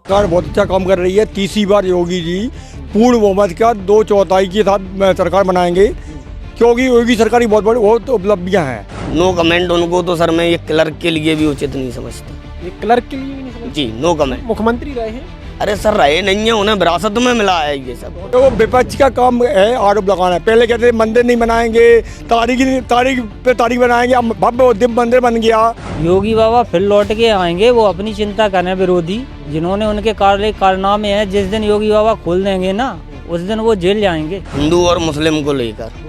सरकार बहुत अच्छा काम कर रही है। तीसरी बार योगी जी पूर्ण बहुमत का 2/4 के साथ सरकार बनाएंगे, क्योंकि योगी सरकार की बहुत उपलब्धियां हैं। No comment. उनको तो सर मैं ये क्लर्क के लिए भी उचित नहीं समझता। ये क्लर्क के लिए भी नहीं समझते? जी नो कमेंट। मुख्यमंत्री रहे हैं। अरे सर रहे नहीं है, उन्हें विरासत में मिला है ये सब। तो वो विपक्ष का काम है आरोप लगाना। पहले कहते थे मंदिर नहीं बनाएंगे, तारीख पे तारीख बनाएंगे, अब भव्य दिव्य मंदिर बन गया। योगी बाबा फिर लौट के आएंगे, वो अपनी चिंता करें विरोधी जिन्होंने उनके कारनामे हैं। जिस दिन योगी बाबा खोल देंगे ना, उस दिन वो जेल जाएंगे। हिंदू और मुस्लिम को लेकर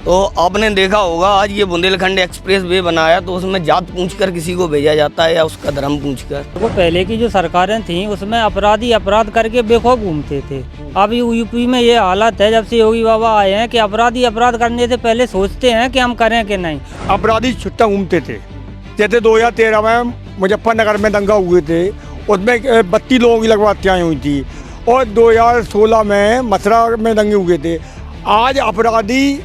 तो आपने देखा होगा, आज ये बुंदेलखंड एक्सप्रेस वे बनाया तो उसमें जात पूछकर किसी को भेजा जाता है या उसका धर्म पूछकर। वो पहले की जो सरकारें थीं उसमें अपराधी अपराध करके बेखौफ घूमते थे। अब यूपी में ये हालत है जब से योगी बाबा आए हैं कि अपराधी अपराध करने से पहले सोचते हैं कि हम करें कि नहीं। अपराधी छुट्टा घूमते थे। जैसे 2013 में मुजफ्फरनगर में दंगा हुए थे, उसमें 32 लोगों की लगभग हत्याएं हुई थी, और 2016 में मथुरा में दंगे हुए थे। आज अपराधी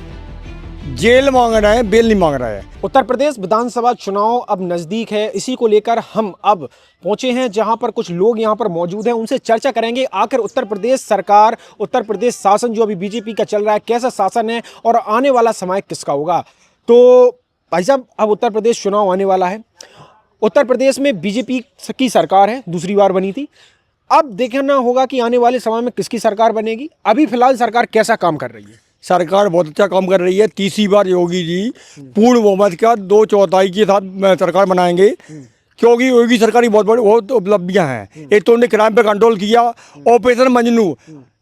जेल मांग रहे हैं, बेल नहीं मांग रहे हैं। उत्तर प्रदेश विधानसभा चुनाव अब नज़दीक है, इसी को लेकर हम अब पहुंचे हैं जहां पर कुछ लोग यहां पर मौजूद हैं। उनसे चर्चा करेंगे आखिर उत्तर प्रदेश सरकार, उत्तर प्रदेश शासन जो अभी बीजेपी का चल रहा है, कैसा शासन है और आने वाला समय किसका होगा। तो भाई साहब, अब उत्तर प्रदेश चुनाव आने वाला है। उत्तर प्रदेश में बीजेपी की सरकार है, दूसरी बार बनी थी। अब देखना होगा कि आने वाले समय में किसकी सरकार बनेगी। अभी फिलहाल सरकार कैसा काम कर रही है? सरकार बहुत अच्छा काम कर रही है। तीसरी बार योगी जी पूर्ण बहुमत का 2/4 के साथ सरकार बनाएंगे, क्योंकि योगी सरकार की बहुत उपलब्धियां हैं। एक तो उन्होंने क्राइम पे कंट्रोल किया। ऑपरेशन मजनू,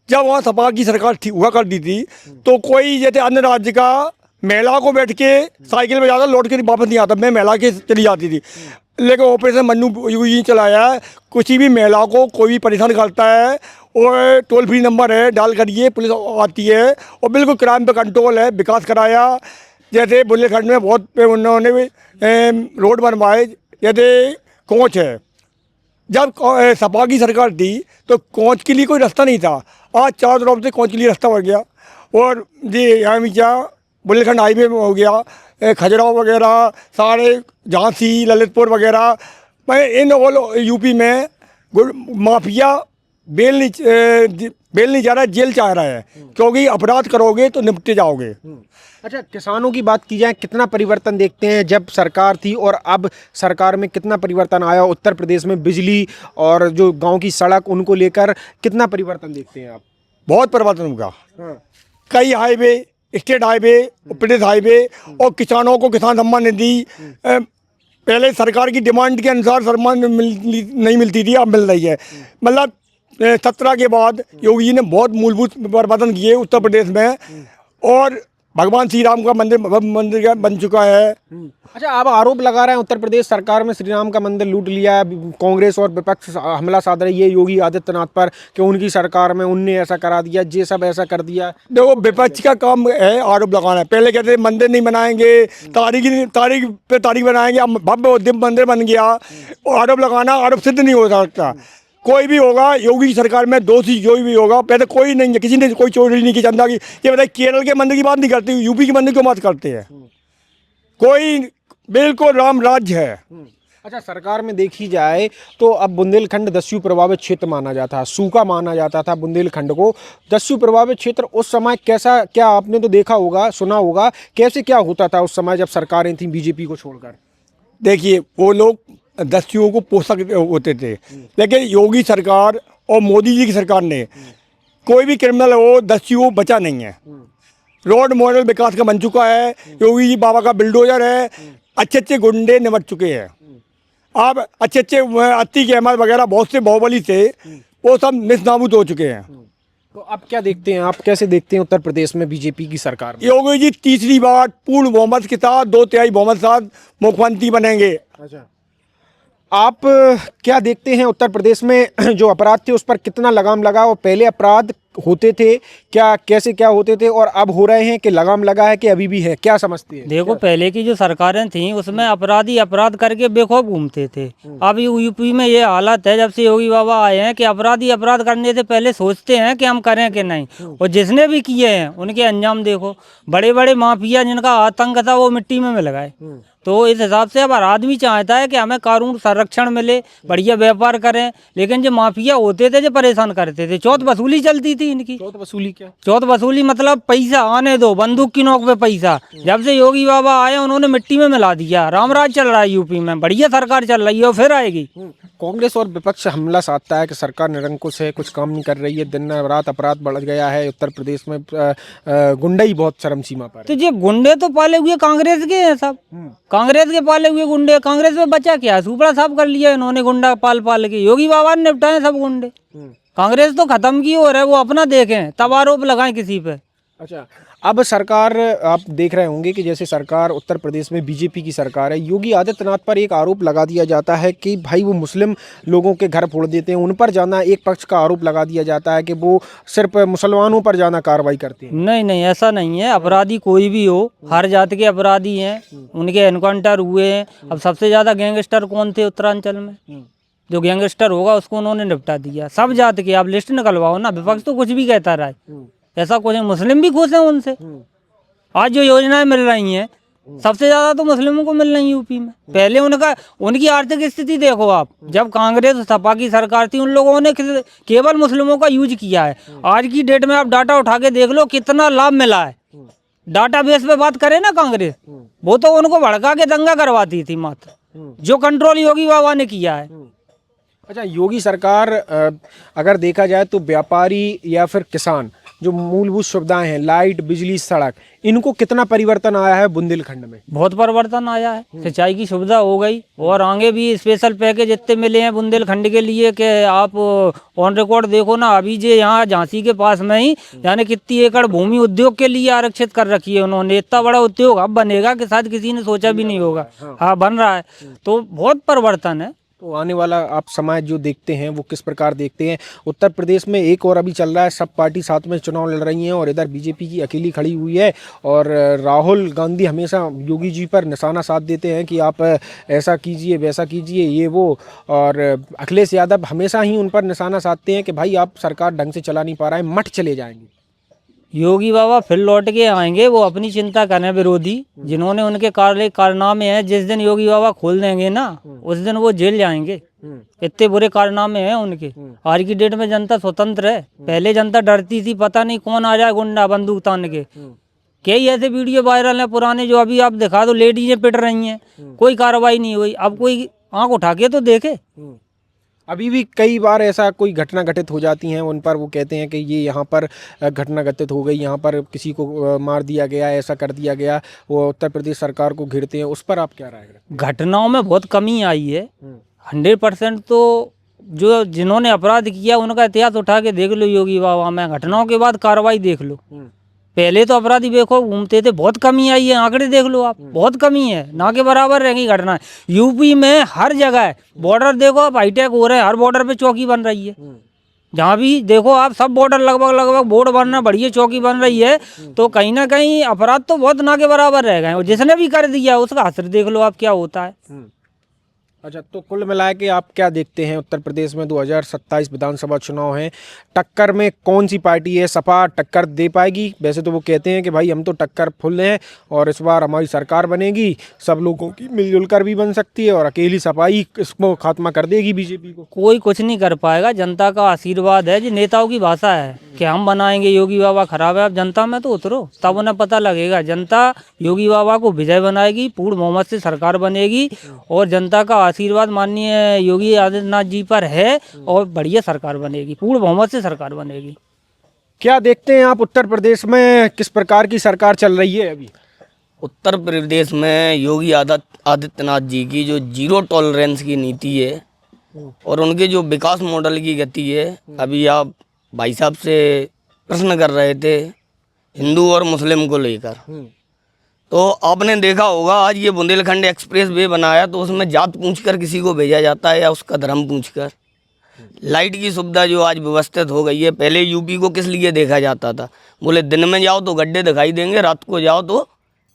जब वहाँ सपा की सरकार हुआ करती थी तो कोई जैसे अन्य राज्य का महिला को बैठ के साइकिल में जाता, लौट के वापस नहीं आता, मैं महिला के चली जाती थी। लेकिन ऑपरेशन मन्नू योगी जी चलाया है। किसी भी महिला को कोई भी परेशान करता है और टोल फ्री नंबर है, डाल करिए, पुलिस आती है और बिल्कुल क्राइम पे कंट्रोल है। विकास कराया, जैसे बुंदेलखंड में बहुत उन्होंने रोड बनवाए। जैसे कोच है, जब सपा की सरकार थी तो कोच के लिए कोई रास्ता नहीं था। आज चारों तरफ से कोच के लिए रास्ता हो गया। और जी यहाँ भी क्या बुंदेलखंड हाईवे हो गया, खजुराहो वगैरह, सारे झांसी, ललितपुर वगैरह। मैं इन ऑल यूपी में माफिया बेल नहीं जा रहा है, जेल चाह रहा है, क्योंकि अपराध करोगे तो निपटे जाओगे। अच्छा, किसानों की बात की जाए, कितना परिवर्तन देखते हैं जब सरकार थी और अब सरकार में कितना परिवर्तन आया उत्तर प्रदेश में? बिजली और जो गांव की सड़क, उनको लेकर कितना परिवर्तन देखते हैं आप? बहुत परिवर्तन होगा। हाँ। कई हाईवे, स्टेट हाईवे, प्रदेश हाईवे, और किसानों को किसान सम्मान निधि पहले सरकार की डिमांड के अनुसार सम्मान नहीं मिलती थी, अब मिल रही है। मतलब 17 के बाद योगी जी ने बहुत मूलभूत परिवर्तन किए उत्तर प्रदेश में, और भगवान श्री राम का मंदिर बन चुका है। अच्छा, आप आरोप लगा रहे हैं उत्तर प्रदेश सरकार में श्री राम का मंदिर लूट लिया है, कांग्रेस और विपक्ष हमला साध रही है योगी आदित्यनाथ पर कि उनकी सरकार में उनने ऐसा करा दिया, ये सब ऐसा कर दिया। देखो, विपक्ष का काम है आरोप लगाना। पहले कहते थे मंदिर नहीं बनाएंगे, तारीख पे तारीख बनाएंगे, अब भव्य दिव्य मंदिर बन गया। आरोप लगाना, आरोप सिद्ध नहीं हो सकता। कोई भी होगा, योगी की सरकार में दोषी जो भी होगा, पहले कोई नहीं है, किसी ने कोई चोरी नहीं की चंदा की। ये बताइए, केरल के मंदिर की बात नहीं करते, यूपी के मंदिर क्यों बात करते हैं? कोई बिल्कुल राम राज्य है। अच्छा, सरकार में देखी जाए तो अब बुंदेलखंड दस्यु प्रभावित क्षेत्र माना जाता है, सूखा माना जाता था बुंदेलखंड को। दस्यु प्रभावित क्षेत्र उस समय कैसा, क्या आपने तो देखा होगा, सुना होगा, कैसे क्या होता था उस समय जब सरकारें थी बीजेपी को छोड़कर? देखिए, वो लोग दस्युओं को पोषक होते थे, लेकिन योगी सरकार और मोदी जी की सरकार ने कोई भी क्रिमिनल हो, दस्युओं बचा नहीं है। रोड मॉडल विकास का बन चुका है। योगी जी बाबा का बिल्डोजर है। अच्छे अच्छे गुंडे निपट चुके हैं। अब अच्छे अतीक अहमद वगैरह बहुत से बाहुबली थे, वो सब निस्नाबूद हो चुके हैं। तो आप क्या देखते हैं, आप कैसे देखते हैं उत्तर प्रदेश में बीजेपी की सरकार में? योगी जी तीसरी बार पूर्ण बहुमत के साथ, 2/3 बहुमत के साथ मुख्यमंत्री बनेंगे। अच्छा, आप क्या देखते हैं उत्तर प्रदेश में जो अपराध थे उस पर कितना लगाम लगा, और पहले अपराध होते थे क्या कैसे क्या होते थे और अब हो रहे हैं कि लगाम लगा है कि अभी भी है, क्या समझते हैं? देखो पहले की जो सरकारें थी उसमें अपराधी अपराध करके बेखौफ घूमते थे। अब यूपी में ये हालत है जब से योगी बाबा आए हैं कि अपराधी अपराध करने से पहले सोचते हैं कि हम करें कि नहीं, और जिसने भी किए हैं उनके अंजाम देखो। बड़े बड़े माफिया जिनका आतंक था वो मिट्टी में मिल गए। तो इस हिसाब से अब हर आदमी चाहता है कि हमें कानून संरक्षण मिले, बढ़िया व्यापार करें। लेकिन जो माफिया होते थे जो परेशान करते थे, चौथ वसूली चलती थी इनकी। चौथ वसूली क्या? चौथ वसूली मतलब पैसा आने दो, बंदूक की नोक पे पैसा। जब से योगी बाबा आए उन्होंने मिट्टी में मिला दिया। रामराज चल रहा है यूपी में, बढ़िया सरकार चल रही है और फिर आएगी। कांग्रेस और विपक्ष हमला साधता है कि सरकार निरंकुश है, कुछ काम नहीं कर रही है, दिन रात अपराध बढ़ गया है, उत्तर प्रदेश में गुंडई बहुत चरम सीमा पर तो ये गुंडे तो पाले हुए कांग्रेस के हैं सब, कांग्रेस के पाले हुए गुंडे। कांग्रेस में बचा क्या, सुपड़ा साफ कर लिया इन्होंने गुंडा पाल पाल के। योगी बाबा ने निपटाए सब गुंडे। कांग्रेस तो खत्म की हो रहा है, वो अपना देखें तब आरोप लगाएं किसी पे। अच्छा, अब सरकार आप देख रहे होंगे कि जैसे सरकार उत्तर प्रदेश में बीजेपी की सरकार है, योगी आदित्यनाथ पर एक आरोप लगा दिया जाता है कि भाई वो मुस्लिम लोगों के घर फोड़ देते हैं, उन पर जाना, एक पक्ष का आरोप लगा दिया जाता है कि वो सिर्फ मुसलमानों पर जाना कार्रवाई करते हैं। नहीं नहीं, ऐसा नहीं है। अपराधी कोई भी हो, हर जात के अपराधी हैं, उनके एनकाउंटर हुए हैं। अब सबसे ज्यादा गैंगस्टर कौन थे उत्तरांचल में? जो गैंगस्टर होगा उसको उन्होंने निपटा दिया। सब जात के आप लिस्ट निकलवाओ ना, विपक्ष तो कुछ भी कहता रहा है। ऐसा कुछ, मुस्लिम भी खुश हैं उनसे। आज जो योजनाएं मिल रही हैं सबसे ज्यादा तो मुस्लिमों को मिल रही है यूपी में। पहले उनकी आर्थिक स्थिति देखो आप, जब कांग्रेस सपा की सरकार थी उन लोगों ने केवल मुस्लिमों का यूज किया है। आज की डेट में आप डाटा उठा के देख लो कितना लाभ मिला है। डाटा बेस पे बात करें ना कांग्रेस, वो तो उनको भड़का के दंगा करवाती थी मात्र, जो कंट्रोल योगी बाबा ने किया है। अच्छा, योगी सरकार अगर देखा जाए तो व्यापारी या फिर किसान, जो मूलभूत सुविधाएं हैं, लाइट, बिजली, सड़क, इनको कितना परिवर्तन आया है बुंदेलखंड में? बहुत परिवर्तन आया है। सिंचाई की सुविधा हो गई और आगे भी स्पेशल पैकेज इतने मिले हैं बुंदेलखंड के लिए कि आप ऑन रिकॉर्ड देखो ना। अभी जो यहाँ झांसी के पास में ही यानी कितनी एकड़ भूमि उद्योग के लिए आरक्षित कर रखी है उन्होंने। इतना बड़ा उद्योग अब बनेगा कि शायद किसी ने सोचा भी नहीं होगा। हाँ, बन रहा है। तो बहुत परिवर्तन है। तो आने वाला आप समाज जो देखते हैं वो किस प्रकार देखते हैं? उत्तर प्रदेश में एक और अभी चल रहा है, सब पार्टी साथ में चुनाव लड़ रही हैं और इधर बीजेपी की अकेली खड़ी हुई है और राहुल गांधी हमेशा योगी जी पर निशाना साध देते हैं कि आप ऐसा कीजिए, वैसा कीजिए, ये वो। और अखिलेश यादव हमेशा ही उन पर निशाना साधते हैं कि भाई आप सरकार ढंग से चला नहीं पा रहे हैं, मठ चले जाएंगे। योगी बाबा फिर लौट के आएंगे, वो अपनी चिंता करें। विरोधी जिन्होंने उनके कारनामे हैं, जिस दिन योगी बाबा खोल देंगे ना उस दिन वो जेल जाएंगे। इतने बुरे कारनामे हैं उनके। आज की डेट में जनता स्वतंत्र है, पहले जनता डरती थी, पता नहीं कौन आ जाए गुंडा बंदूक तान के। कई ऐसे वीडियो वायरल हैं पुराने, जो अभी आप दिखा दो, लेडीजें पिट रही हैं, कोई कार्रवाई नहीं हुई। अब कोई आंख उठा के तो देखे। अभी भी कई बार ऐसा कोई घटना घटित हो जाती हैं, उन पर वो कहते हैं कि ये यहाँ पर घटना घटित हो गई, यहाँ पर किसी को मार दिया गया, ऐसा कर दिया गया, वो उत्तर प्रदेश सरकार को घिरते हैं। उस पर आप क्या राय रखते हैं? घटनाओं में बहुत कमी आई है। 100% तो जो जिन्होंने अपराध किया उनका इतिहास उठा के देख लो योगी बाबा में, घटनाओं के बाद कार्रवाई देख लो। पहले तो अपराधी बेखौफ घूमते थे, बहुत कमी आई है। आंकड़े देख लो आप, बहुत कमी है, ना के बराबर रहेंगी घटनाएं। यूपी में हर जगह बॉर्डर देखो आप, हाईटेक हो रहे हैं, हर बॉर्डर पे चौकी बन रही है। जहाँ भी देखो आप, सब बॉर्डर लगभग बोर्ड बनना, बढ़िया चौकी बन रही है। तो कहीं ना कहीं अपराध तो बहुत ना के बराबर रह गए, और जिसने भी कर दिया उसका असर देख लो आप क्या होता है। अच्छा, तो कुल मिला के आप क्या देखते हैं, उत्तर प्रदेश में 2027 विधानसभा चुनाव हैं, टक्कर में कौन सी पार्टी है? सपा टक्कर दे पाएगी? वैसे तो वो कहते हैं कि भाई हम तो टक्कर फुल हैं और इस बार हमारी सरकार बनेगी, सब लोगों की मिलजुल कर भी बन सकती है, और अकेली सपा ही इसको खात्मा कर देगी बीजेपी को। कोई कुछ नहीं कर पाएगा, जनता का आशीर्वाद है। जो नेताओं की भाषा है कि हम बनाएंगे, योगी बाबा खराब है। अब जनता में तो उतरो, तब उन्हें पता लगेगा। जनता योगी बाबा को विजय बनाएगी, पूर्ण बहुमत से सरकार बनेगी, और जनता का आशीर्वाद माननीय योगी आदित्यनाथ जी पर है, और बढ़िया सरकार बनेगी, पूर्ण बहुमत से सरकार बनेगी। क्या देखते हैं आप उत्तर प्रदेश में किस प्रकार की सरकार चल रही है अभी? उत्तर प्रदेश में योगी आदित्यनाथ जी की जो जीरो टॉलरेंस की नीति है और उनके जो विकास मॉडल की गति है, अभी आप भाई साहब से प्रश्न कर रहे थे हिंदू और मुस्लिम को लेकर, तो आपने देखा होगा आज ये बुंदेलखंड एक्सप्रेस वे बनाया तो उसमें जात पूछकर किसी को भेजा जाता है या उसका धर्म पूछकर। लाइट की सुविधा जो आज व्यवस्थित हो गई है, पहले यूपी को किस लिए देखा जाता था, बोले दिन में जाओ तो गड्ढे दिखाई देंगे, रात को जाओ तो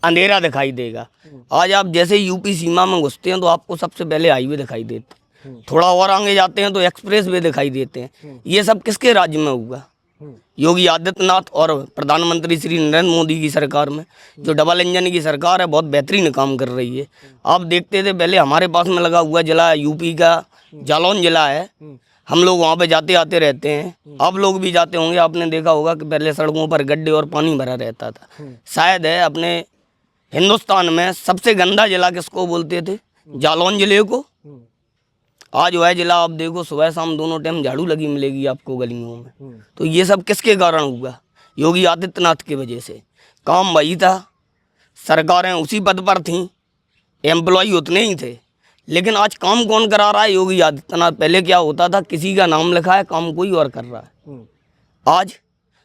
अंधेरा दिखाई देगा। आज आप जैसे यूपी सीमा में घुसते हैं तो आपको सबसे पहले हाईवे दिखाई देते हैं, थोड़ा और आगे जाते हैं तो एक्सप्रेस वे दिखाई देते हैं। ये सब किसके राज्य में हुआ? योगी आदित्यनाथ और प्रधानमंत्री श्री नरेंद्र मोदी की सरकार में। जो डबल इंजन की सरकार है बहुत बेहतरीन काम कर रही है। आप देखते थे पहले हमारे पास में लगा हुआ जिला यूपी का जालौन जिला है, हम लोग वहाँ पे जाते आते रहते हैं। आप लोग भी जाते होंगे, आपने देखा होगा कि पहले सड़कों पर गड्ढे और पानी भरा रहता था। शायद है अपने हिंदुस्तान में सबसे गंदा जिला किसको बोलते थे? जालौन जिले को। आज वह जिला आप देखो सुबह शाम दोनों टाइम झाड़ू लगी मिलेगी आपको गलियों में। तो ये सब किसके कारण हुआ? योगी आदित्यनाथ की वजह से। काम वही था, सरकारें उसी पद पर थीं, एम्प्लॉय उतने ही थे, लेकिन आज काम कौन करा रहा है? योगी आदित्यनाथ। पहले क्या होता था, किसी का नाम लिखा है, काम कोई और कर रहा है। आज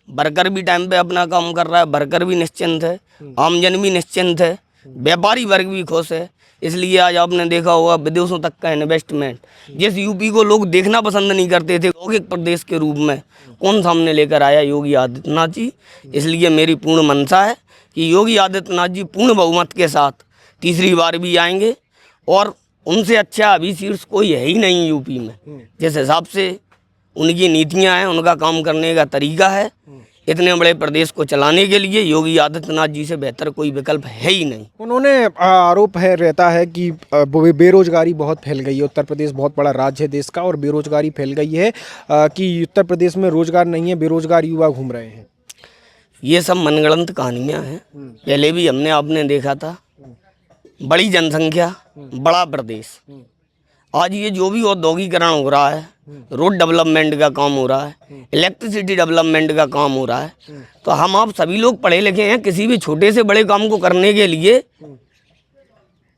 वर्कर भी टाइम पे अपना काम कर रहा है, वर्कर भी निश्चिंत है, आमजन भी निश्चिंत है, व्यापारी वर्ग भी खुश है। इसलिए आज आपने देखा होगा विदेशों तक का इन्वेस्टमेंट, जिस यूपी को लोग देखना पसंद नहीं करते थे औद्योगिक प्रदेश के रूप में, कौन सामने लेकर आया? योगी आदित्यनाथ जी। इसलिए मेरी पूर्ण मंशा है कि योगी आदित्यनाथ जी पूर्ण बहुमत के साथ तीसरी बार भी आएंगे, और उनसे अच्छा अभी शीर्ष कोई है ही नहीं यूपी में। जिस हिसाब से उनकी नीतियां हैं, उनका काम करने का तरीका है, इतने बड़े प्रदेश को चलाने के लिए योगी आदित्यनाथ जी से बेहतर कोई विकल्प है ही नहीं। उन्होंने आरोप है रहता है कि बेरोजगारी बहुत फैल गई है। उत्तर प्रदेश बहुत बड़ा राज्य है देश का, और बेरोजगारी फैल गई है कि उत्तर प्रदेश में रोजगार नहीं है, बेरोजगार युवा घूम रहे हैं। ये सब मनगढ़ंत कहानियां हैं। पहले भी हमने आपने देखा था, बड़ी जनसंख्या, बड़ा प्रदेश। आज ये जो भी औद्योगिकरण हो रहा है, रोड डेवलपमेंट का काम हो रहा है, इलेक्ट्रिसिटी डेवलपमेंट का काम हो रहा है, तो हम आप सभी लोग पढ़े लिखे हैं। किसी भी छोटे से बड़े काम को करने के लिए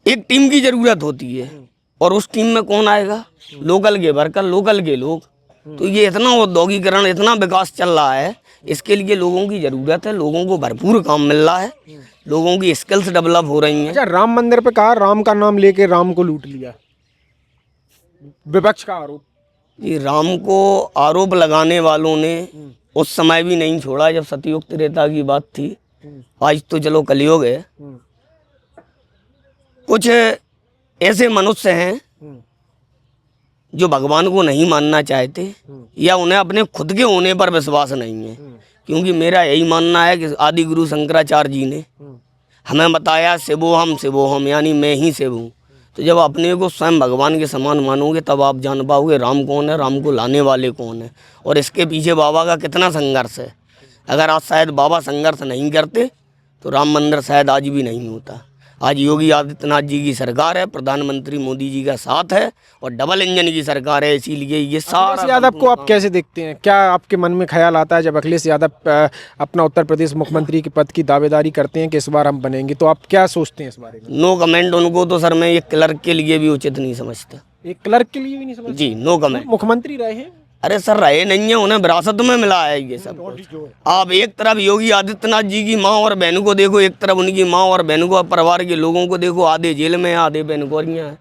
एक टीम की ज़रूरत होती है, और उस टीम में कौन आएगा? लोकल के वर्कर, लोकल के लोग। तो ये इतना औद्योगिकरण, इतना विकास चल रहा है, इसके लिए लोगों की ज़रूरत है। लोगों को भरपूर काम मिल रहा है, लोगों की स्किल्स डेवलप हो रही हैं। अच्छा, राम मंदिर पे कहा राम का नाम लेके राम को लूट लिया, विपक्ष का आरोप। जी, राम को आरोप लगाने वालों ने उस समय भी नहीं छोड़ा जब सतयुग त्रेता की बात थी। आज तो चलो कलयुग है। कुछ ऐसे मनुष्य हैं जो भगवान को नहीं मानना चाहते, या उन्हें अपने खुद के होने पर विश्वास नहीं है। क्योंकि मेरा यही मानना है कि आदि गुरु शंकराचार्य जी ने हमें बताया शिवोहम, यानी मैं ही शिव हूँ। तो जब अपने को स्वयं भगवान के समान मानोगे तब आप जान पाओगे राम कौन है, राम को लाने वाले कौन है, और इसके पीछे बाबा का कितना संघर्ष है। अगर आज शायद बाबा संघर्ष नहीं करते तो राम मंदिर शायद आज भी नहीं होता। आज योगी आदित्यनाथ जी की सरकार है, प्रधानमंत्री मोदी जी का साथ है, और डबल इंजन की सरकार है। इसीलिए ये सारा। अखिलेश यादव को आप कैसे देखते हैं? क्या आपके मन में ख्याल आता है जब अखिलेश यादव अपना उत्तर प्रदेश मुख्यमंत्री के पद की दावेदारी करते हैं कि इस बार हम बनेंगे, तो आप क्या सोचते हैं इस बारे में? No comment. उनको तो सर मैं एक क्लर्क के लिए भी उचित नहीं समझता। एक क्लर्क के लिए भी नहीं समझ? जी, नो कमेंट। मुख्यमंत्री रहे हैं। अरे सर, रहे नहीं है, उन्हें विरासत में मिला है ये सब कुछ। आप एक तरफ योगी आदित्यनाथ जी की माँ और बहनों को देखो, एक तरफ उनकी माँ और बहनों को, परिवार के लोगों को देखो, आधे जेल में, आधे बेनगौरियाँ हैं।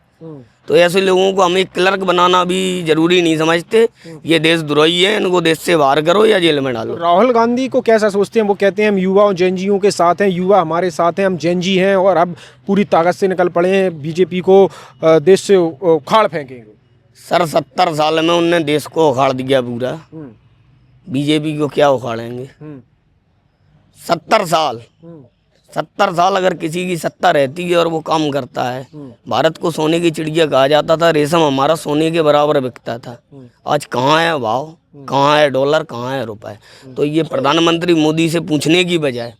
तो ऐसे लोगों को हम एक क्लर्क बनाना भी जरूरी नहीं समझते। ये देशद्रोही है, इनको देश से बाहर करो या जेल में डालो। राहुल गांधी को कैसा सोचते हैं? वो कहते हैं हम युवाओं जेनजियों के साथ हैं, युवा हमारे साथ हैं, हम जेनजी हैं और अब पूरी ताकत से निकल पड़े हैं, बीजेपी को देश से उखाड़ फेंकेंगे। सर 70 साल में उनने देश को उखाड़ दिया पूरा। बीजेपी को क्या उखाड़ेंगे? 70 साल अगर किसी की सत्ता रहती है और वो काम करता है। भारत को सोने की चिड़िया कहा जाता था, रेशम हमारा सोने के बराबर बिकता था। आज कहाँ है भाव, कहाँ है डॉलर, कहाँ है रुपए? तो ये प्रधानमंत्री मोदी से पूछने की बजाय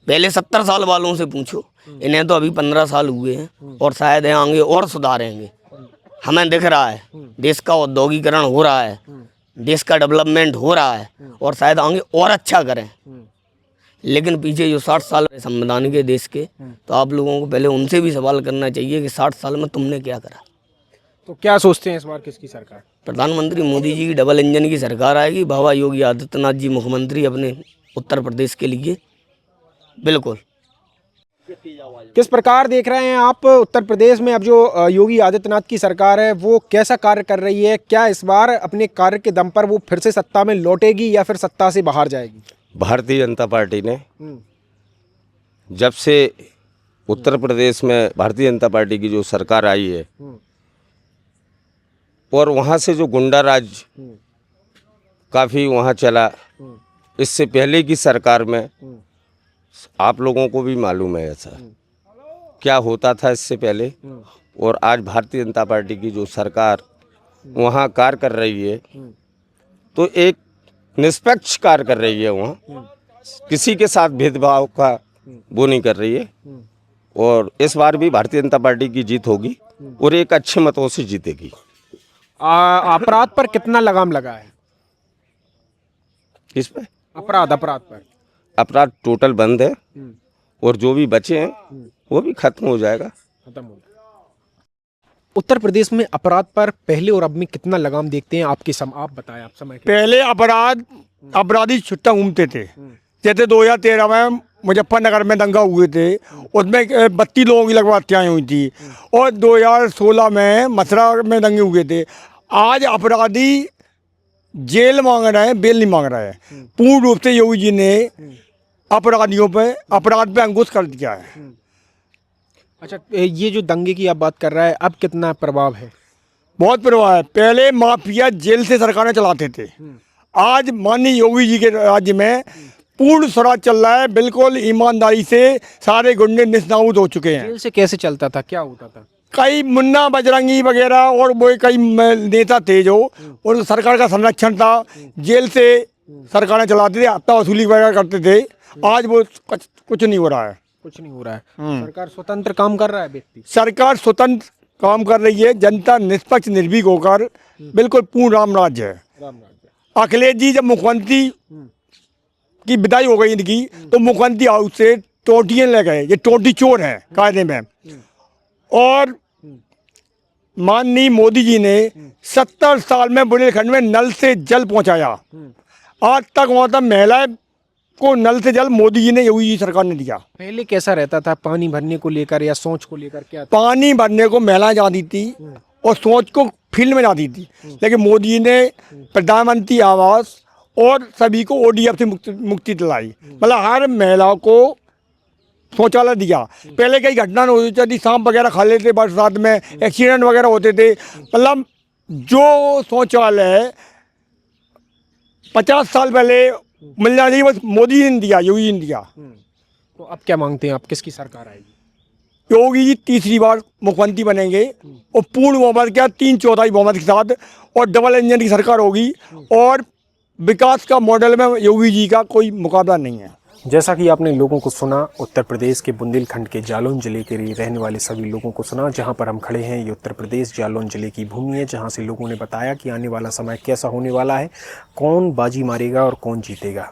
पहले 70 साल वालों से पूछो। इन्हें तो अभी 15 साल हुए हैं, और शायद यहाँ आगे और सुधारेंगे। हमें दिख रहा है देश का औद्योगिकरण हो रहा है, देश का डेवलपमेंट हो रहा है, और शायद आगे और अच्छा करें। लेकिन पीछे जो 60 साल संविधान के देश के, तो आप लोगों को पहले उनसे भी सवाल करना चाहिए कि 60 साल में तुमने क्या करा। तो क्या सोचते हैं इस बार किसकी सरकार? प्रधानमंत्री मोदी जी की डबल इंजन की सरकार आएगी। बाबा योगी आदित्यनाथ जी मुख्यमंत्री अपने उत्तर प्रदेश के लिए, बिल्कुल। किस प्रकार देख रहे हैं आप उत्तर प्रदेश में अब जो योगी आदित्यनाथ की सरकार है वो कैसा कार्य कर रही है? क्या इस बार अपने कार्य के दम पर वो फिर से सत्ता में लौटेगी या फिर सत्ता से बाहर जाएगी? भारतीय जनता पार्टी ने जब से उत्तर प्रदेश में भारतीय जनता पार्टी की जो सरकार आई है और वहाँ से जो गुंडा राज काफ़ी वहाँ चला, इससे पहले की सरकार में आप लोगों को भी मालूम है ऐसा क्या होता था इससे पहले, और आज भारतीय जनता पार्टी की जो सरकार वहाँ कार्य कर रही है तो एक निष्पक्ष कार्य कर रही है, वहाँ किसी के साथ भेदभाव का वो नहीं कर रही है। और इस बार भी भारतीय जनता पार्टी की जीत होगी और एक अच्छे मतों से जीतेगी। अपराध पर कितना लगाम लगा है? इस पे अपराध पर अपराध टोटल बंद है और जो भी बचे हैं वो भी खत्म हो जाएगा। खत्म हो गया। उत्तर प्रदेश में अपराध पर पहले और अब में कितना लगाम देखते हैं? आप बताएं, आप समय पहले अपराधी छुट्टा घूमते थे। जैसे 2013 में मुजफ्फरनगर में दंगा हुए थे, उसमें 32 लोगों की लगभग हत्याएं हुई थी, और 2016 में मथुरा में दंगे हुए थे। आज अपराधी जेल मांग रहे हैं, बेल नहीं मांग रहे हैं। पूर्ण रूप से योगी जी ने अपराध पे अंकुश कर दिया है। अच्छा, ये जो दंगे की आप बात कर रहा है, अब कितना प्रभाव है? बहुत प्रभाव है। पहले माफिया जेल से सरकारें चलाते थे, आज माननीय योगी जी के राज्य में पूर्ण स्वराज चल रहा है। बिल्कुल ईमानदारी से सारे गुंडे निस्नाबूद हो चुके हैं। जेल से कैसे चलता था, क्या होता था? कई मुन्ना बजरंगी वगैरह और वो कई नेता थे जो, और सरकार का संरक्षण था। जेल से सरकारें चलाते थे, हत्या वसूली वगैरह करते थे। आज वो कुछ नहीं हो रहा है। कुछ नहीं हो रहा है। सरकार स्वतंत्र काम कर रहा है। व्यक्ति सरकार स्वतंत्र काम कर रही है। जनता निष्पक्ष निर्भीक होकर बिल्कुल पूर्ण राम राज्य है। अखिलेश जी जब मुख्यमंत्री की विदाई हो गई इनकी, तो मुख्यमंत्री हाउस से टोटियां ले गए। ये टोटी चोर हैं कायदे में। और माननीय मोदी जी ने 70 साल में बुंदेलखंड में नल से जल पहुंचाया। आज तक वहाँ तक महिलाएं को नल से जल मोदी जी ने, योगी जी सरकार ने दिया। पहले कैसा रहता था पानी भरने को लेकर या सोच को लेकर? क्या था? पानी भरने को महिलाएं जाती थी और सोच को फील्ड में जाती थी, लेकिन मोदी जी ने प्रधानमंत्री आवास और सभी को ODF से मुक्ति दिलाई। मतलब हर महिला को शौचालय दिया। पहले कई घटना होती थी, सांप वगैरह खा लेते, बरसात में एक्सीडेंट वगैरह होते थे। मतलब जो शौचालय 50 साल पहले मिल जाना चाहिए, बस मोदी जी ने दिया, योगी जी ने दिया। तो अब क्या मांगते हैं आप, किसकी सरकार आएगी? योगी जी तीसरी बार मुख्यमंत्री बनेंगे और पूर्ण बहुमत क्या 3/4 बहुमत के साथ, और डबल इंजन की सरकार होगी। और विकास का मॉडल में योगी जी का कोई मुकाबला नहीं है। जैसा कि आपने लोगों को सुना, उत्तर प्रदेश के बुंदेलखंड के जालौन जिले के रहने वाले सभी लोगों को सुना। जहां पर हम खड़े हैं, ये उत्तर प्रदेश जालौन जिले की भूमि है, जहां से लोगों ने बताया कि आने वाला समय कैसा होने वाला है, कौन बाजी मारेगा और कौन जीतेगा।